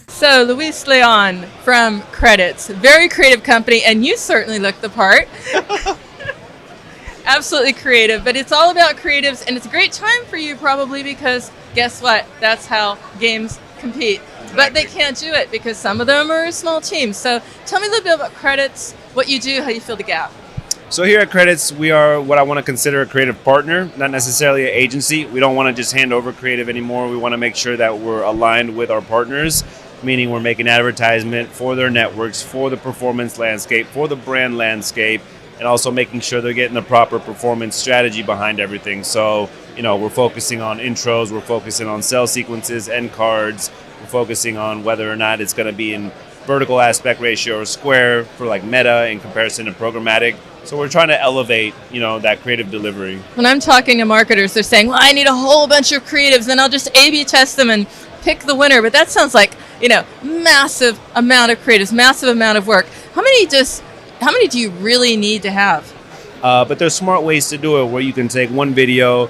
So, Luis Leon from Creadits, very creative company, and you certainly look the part. Absolutely creative, but it's all about creatives, and it's a great time for you probably because guess what? That's how games compete. But they can't do it because some of them are small teams. So tell me a little bit about Creadits, what you do, how you fill the gap. So here at Creadits, we are what I want to consider a creative partner, not necessarily an agency. We don't want to just hand over creative anymore. We want to make sure that we're aligned with our partners, meaning we're making advertisement for their networks, for the performance landscape, for the brand landscape, and also making sure they're getting the proper performance strategy behind everything. So, we're focusing on intros, we're focusing on sell sequences, end cards, we're focusing on whether or not it's going to be in vertical aspect ratio or square for like meta in comparison to programmatic. So we're trying to elevate, that creative delivery. When I'm talking to marketers, they're saying, well, I need a whole bunch of creatives, then I'll just A/B test them and pick the winner. But that sounds like, massive amount of creatives, massive amount of work. How many do you really need to have? But there's smart ways to do it where you can take one video,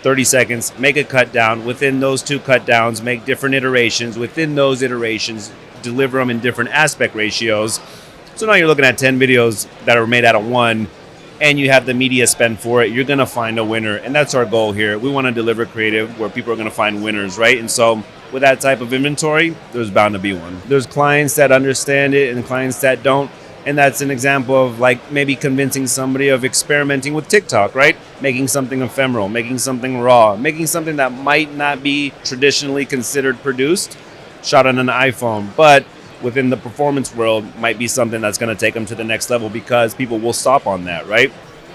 30 seconds, make a cut down. Within those two cut downs, make different iterations. Within those iterations, deliver them in different aspect ratios. So now you're looking at 10 videos that are made out of one, and you have the media spend for it. You're going to find a winner, and that's our goal here. We want to deliver creative where people are going to find winners, right? And so with that type of inventory, there's bound to be one. There's clients that understand it and clients that don't. And that's an example of like maybe convincing somebody of experimenting with TikTok, right? Making something ephemeral, making something raw, making something that might not be traditionally considered produced, shot on an iPhone, but within the performance world might be something that's going to take them to the next level because people will stop on that, right?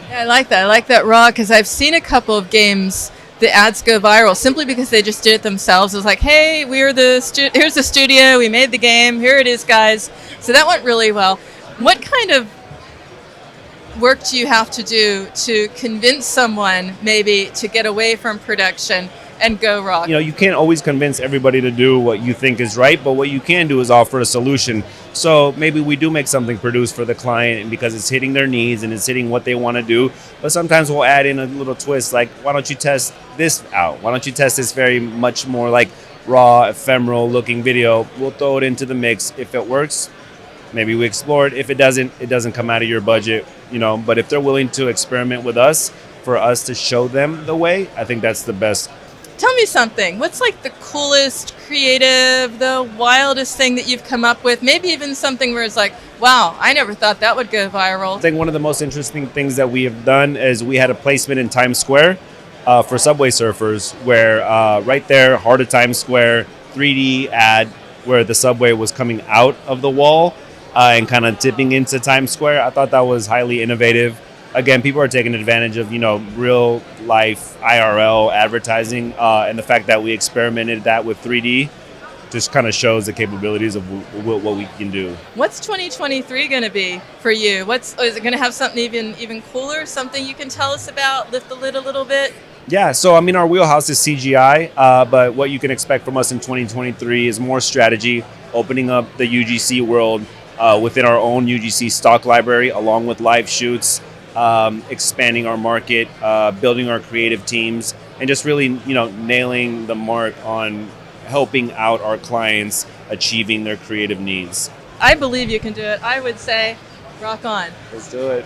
Yeah, I like that. I like that raw because I've seen a couple of games the ads go viral simply because they just did it themselves. It was like, hey, here's the studio, we made the game, here it is, guys. So that went really well. What kind of work do you have to do to convince someone maybe to get away from production and go raw? You can't always convince everybody to do what you think is right, but what you can do is offer a solution. So maybe we do make something produced for the client because it's hitting their needs and it's hitting what they want to do. But sometimes we'll add in a little twist like, why don't you test this out? Why don't you test this very much more like raw, ephemeral looking video? We'll throw it into the mix. If it works, maybe we explore it. If it doesn't come out of your budget, but if they're willing to experiment with us for us to show them the way, I think that's the best. Tell me something. What's like the coolest, creative, the wildest thing that you've come up with? Maybe even something where it's like, wow, I never thought that would go viral. I think one of the most interesting things that we have done is we had a placement in Times Square for subway surfers where right there, heart of Times Square, 3D ad where the subway was coming out of the wall and kind of tipping into Times Square. I thought that was highly innovative. Again, people are taking advantage of, real life IRL advertising. And the fact that we experimented that with 3D just kind of shows the capabilities of what we can do. What's 2023 going to be for you? Is it going to have something even cooler? Something you can tell us about? Lift the lid a little bit? Yeah, so our wheelhouse is CGI, but what you can expect from us in 2023 is more strategy, opening up the UGC world within our own UGC stock library, along with live shoots, expanding our market, building our creative teams, and just really, nailing the mark on helping out our clients achieving their creative needs. I believe you can do it. I would say, rock on. Let's do it.